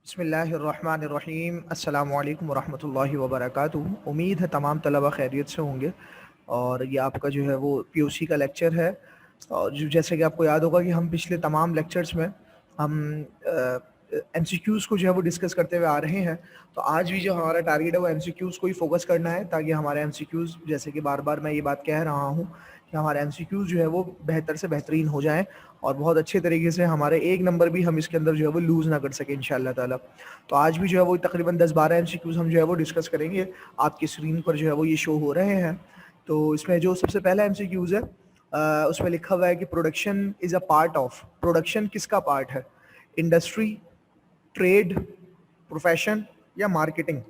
बिस्मिल्लाहिर्रहमानिर्रहीम अस्सलामु अलैकुम वरहमतुल्लाहि वबरकातुहू। उम्मीद है तमाम तलबा खैरियत से होंगे। और ये आपका जो है वो पीओसी का लेक्चर है। और जैसे कि आपको याद होगा कि हम पिछले तमाम लेक्चर्स में हम एमसीक्यूज़ को जो है वो डिस्कस करते हुए आ रहे हैं। तो आज भी जो हमारा टारगेट है वो एमसीक्यूज़ को ही फोकस करना है, ताकि हमारे एमसीक्यूज़, जैसे कि बार बार मैं ये बात कह रहा हूँ, कि हमारे एमसीक्यूज़ जो है वो बेहतर से बेहतरीन हो जाएँ और बहुत अच्छे तरीके से हमारे एक नंबर भी हम इसके अंदर जो है वो लूज़ ना कर सकें इंशाअल्लाह ताला। तो आज भी जो है वो तकरीबन 10-12 एमसीक्यूज़ हम जो है वो डिस्कस करेंगे। आपकी स्क्रीन पर जो है वो ये शो हो रहे हैं। तो इसमें जो सबसे पहला एमसीक्यूज़ है, उसमें लिखा हुआ है कि production is a part of. Production किसका पार्ट है? इंडस्ट्री, ट्रेड, प्रोफेशन या मार्केटिंग?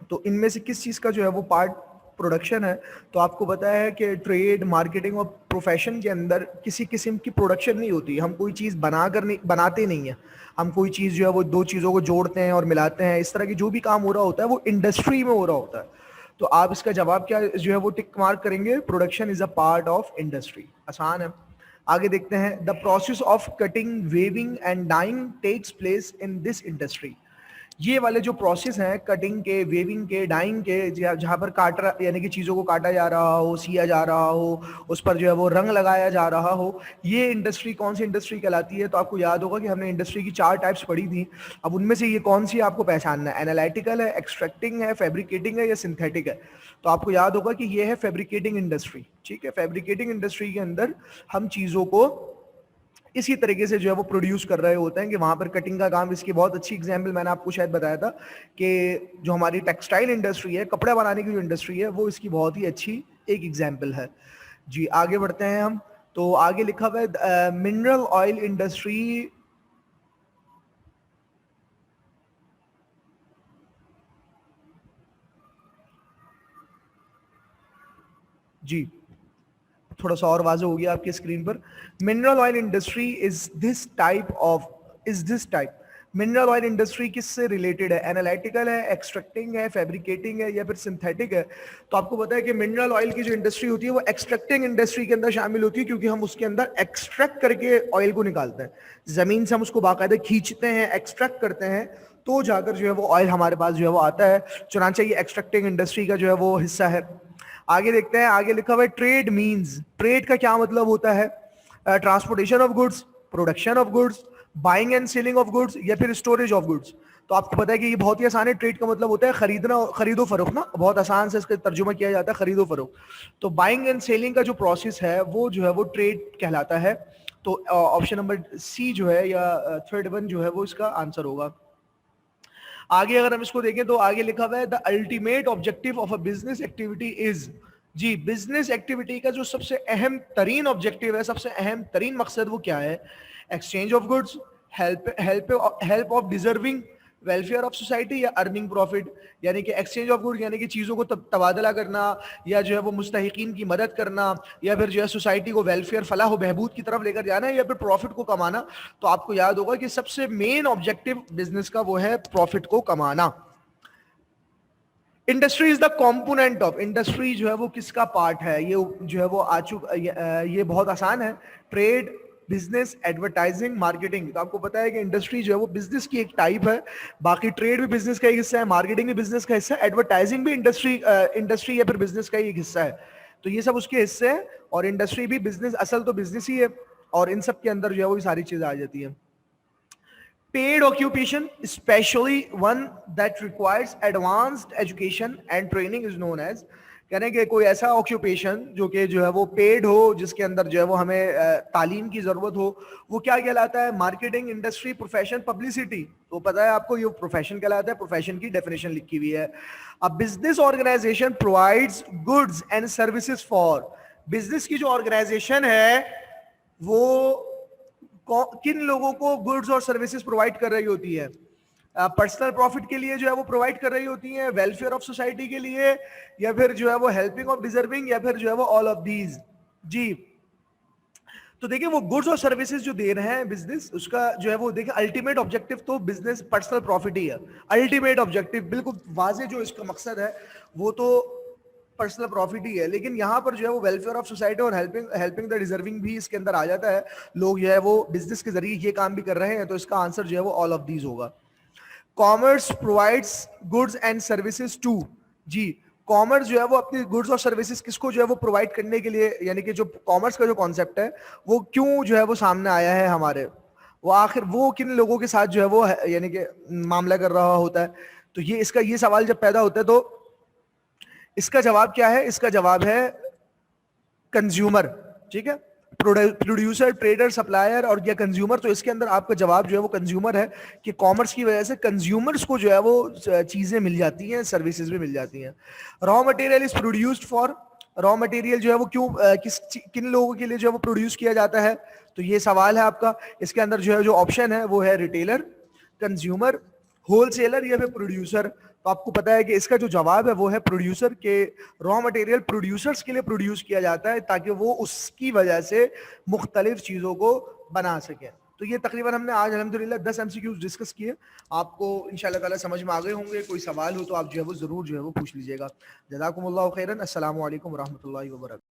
तो इनमें से किस चीज़ का जो है वो पार्ट प्रोडक्शन है? तो आपको पता है कि ट्रेड, मार्केटिंग और प्रोफेशन के अंदर किसी किस्म की प्रोडक्शन नहीं होती। हम कोई चीज़ बनाते नहीं हैं। हम कोई चीज़ जो है वो दो चीज़ों को जोड़ते हैं और मिलाते हैं। इस तरह की जो भी काम हो रहा होता है वो इंडस्ट्री में हो रहा होता है। तो आप इसका जवाब क्या जो है वो टिक मार्क करेंगे? Production is a part of industry. आसान है। आगे देखते हैं। The process of cutting, weaving and dyeing takes place in this industry. ये वाले जो प्रोसेस हैं, कटिंग के, वेविंग के, डाइंग के, जहाँ पर यानी कि चीज़ों को काटा जा रहा हो, सिया जा रहा हो, उस पर जो है वो रंग लगाया जा रहा हो, ये इंडस्ट्री कौन सी इंडस्ट्री कहलाती है? तो आपको याद होगा कि हमने इंडस्ट्री की 4 टाइप्स पढ़ी थी। अब उनमें से ये कौन सी आपको पहचानना है? एनालिटिकल है, एक्सट्रैक्टिंग है, फैब्रिकेटिंग है या सिंथेटिक है? तो आपको याद होगा कि ये है फैब्रिकेटिंग इंडस्ट्री। ठीक है, फैब्रिकेटिंग इंडस्ट्री के अंदर हम चीज़ों को इसी तरीके से जो है वो प्रोड्यूस कर रहे होते हैं कि वहां पर कटिंग का काम। इसकी बहुत अच्छी एग्जांपल मैंने आपको शायद बताया था कि जो हमारी टेक्सटाइल इंडस्ट्री है, कपड़ा बनाने की जो इंडस्ट्री है, वो इसकी बहुत ही अच्छी एक एग्जांपल है। जी, आगे बढ़ते हैं हम। तो आगे लिखा हुआ है मिनरल ऑयल इंडस्ट्री। जी, थोड़ा सा और वाज़ेह हो गया आपकी स्क्रीन पर। Mineral oil industry is this type. Mineral oil industry किससे रिलेटेड है? एनालिटिकल है, एक्सट्रैक्टिंग है, फैब्रिकेटिंग है या फिर सिंथेटिक है? तो आपको पता है कि मिनरल ऑयल की जो इंडस्ट्री होती है वो एक्सट्रैक्टिंग इंडस्ट्री के अंदर शामिल होती है, क्योंकि हम उसके अंदर एक्सट्रैक्ट करके ऑयल को निकालते हैं। जमीन से हम उसको बाकायदा खींचते हैं, एक्सट्रैक्ट करते हैं, तो जाकर जो है वो ऑयल हमारे पास जो है वो आता है। चुनांचे ये एक्सट्रैक्टिंग इंडस्ट्री का जो है वो हिस्सा है। आगे देखते हैं। आगे लिखा हुआ है ट्रेड मीन्स। ट्रेड का क्या मतलब होता है? Transportation of goods, production of goods, buying and selling of goods या फिर स्टोरेज ऑफ गुड्स? तो आपको पता है कि ये बहुत ही आसान है। ट्रेड का मतलब होता है खरीदना, खरीदो फरोख्त ना। बहुत आसान से इसका तर्जुमा किया जाता है, खरीदो फरोख्त। तो बाइंग एंड सेलिंग का जो प्रोसेस है वो जो है वो ट्रेड कहलाता है। तो ऑप्शन नंबर सी जो है, या थर्ड वन जो है वो इसका आंसर होगा। आगे अगर हम इसको देखें तो आगे लिखा हुआ है the ultimate objective of a business activity is. जी, बिजनेस एक्टिविटी का जो सबसे अहम तरीन ऑब्जेक्टिव है, सबसे अहम तरीन मकसद वो क्या है? Exchange of goods, help help help of deserving, welfare of society या अर्निंग प्रॉफिट? यानी कि एक्सचेंज ऑफ गुड्स यानी कि चीज़ों को तबादला करना, या जो है वो मुस्तहिकीन की मदद करना, या फिर जो है सोसाइटी को वेलफेयर, फलाह बहबूद की तरफ लेकर जाना, या फिर प्रॉफिट को कमाना? तो आपको याद होगा कि सबसे मेन ऑब्जेक्टिव बिजनेस का वो है प्रॉफिट को कमाना। Industry is the component of. Industry जो है वो किसका पार्ट है? ये जो है वो ये बहुत आसान है। Trade, business, advertising, marketing. तो आपको पता है कि इंडस्ट्री जो है वो बिजनेस की एक टाइप है। बाकी ट्रेड भी बिजनेस का एक हिस्सा है, मार्केटिंग भी बिजनेस का हिस्सा है, एडवर्टाइजिंग भी इंडस्ट्री या फिर बिजनेस का ही एक हिस्सा है। तो ये सब उसके हिस्से हैं। और इंडस्ट्री भी बिजनेस, असल तो बिजनेस ही है, और इन सब के अंदर जो है वो सारी चीजें आ जाती है। Paid occupation, especially one that requires advanced education and training, is known as। कह रहे हैं कि कोई ऐसा ऑक्यूपेशन जो कि जो है वो पेड हो, जिसके अंदर जो है वो हमें तालीम की जरूरत हो, वो क्या कहलाता है? Marketing, industry, profession, publicity. तो पता है आपको ये प्रोफेशन कहलाता है। प्रोफेशन की डेफिनेशन लिखी हुई है। अब business organisation provides goods and services for. Business की जो ऑर्गेनाइजेशन है वो किन लोगों को गुड्स और सर्विसेज प्रोवाइड कर रही होती है? पर्सनल प्रॉफिट के लिए जो है वो प्रोवाइड कर रही होती है, वेलफेयर ऑफ सोसाइटी के लिए, या फिर जो है वो हेल्पिंग ऑफ डिजर्विंग, या फिर जो है वो ऑल ऑफ दीज? जी, तो देखिए वो गुड्स और सर्विसेज जो दे रहे हैं बिजनेस, उसका जो है वो देखिए अल्टीमेट ऑब्जेक्टिव तो बिजनेस पर्सनल प्रॉफिट ही है। अल्टीमेट ऑब्जेक्टिव बिल्कुल वाजे जो इसका मकसद है वो तो पर्सनल प्रॉफिट ही है। लेकिन यहाँ पर जो है वो वेलफेयर ऑफ सोसाइटी और हेल्पिंग हेल्पिंग द डिजर्विंग भी इसके अंदर आ जाता है। लोग जो है वो बिजनेस के जरिए ये काम भी कर रहे हैं, तो इसका आंसर जो है वो ऑल ऑफ दीज होगा। Commerce provides goods and services to. जी, कॉमर्स जो है वो अपनी गुड्स और सर्विसेज किसको जो है वो प्रोवाइड करने के लिए, यानी कि जो कॉमर्स का जो कॉन्सेप्ट है वो क्यों जो है वो सामने आया है हमारे, वो आखिर वो किन लोगों के साथ जो है वो यानी कि मामला कर रहा होता है। तो ये इसका ये सवाल जब पैदा होता है तो इसका जवाब क्या है? इसका जवाब है कंज्यूमर। ठीक है, प्रोड्यूसर, ट्रेडर, सप्लायर और या कंज्यूमर। तो इसके अंदर आपका जवाब जो है वो कंज्यूमर है कि कॉमर्स की वजह से कंज्यूमर्स को जो है वो चीजें मिल जाती हैं, सर्विसेज भी मिल जाती हैं। Raw material is produced for, raw material जो है वो क्यों किन लोगों के लिए जो है वो प्रोड्यूस किया जाता है? तो ये सवाल है आपका। इसके अंदर जो है जो ऑप्शन है वो है रिटेलर, कंज्यूमर, होलसेलर या फिर प्रोड्यूसर। तो आपको पता है कि इसका जो जवाब है वो है प्रोड्यूसर, के रॉ मटेरियल प्रोड्यूसर्स के लिए प्रोड्यूस किया जाता है ताकि वो उसकी वजह से मुख्तलिफ चीज़ों को बना सके। तो ये तकरीबन हमने आज अल्हम्दुलिल्लाह 10 MCQs डिस्कस किए। आपको इंशाल्लाह ताला समझ में आ गए होंगे। कोई सवाल हो तो आप जो है वो ज़रूर जो है वो पूछ लीजिएगा। जज़ाकुमुल्लाहु खैरन। अस्सलामु अलैकुम व रहमतुल्लाहि व बरकातहू।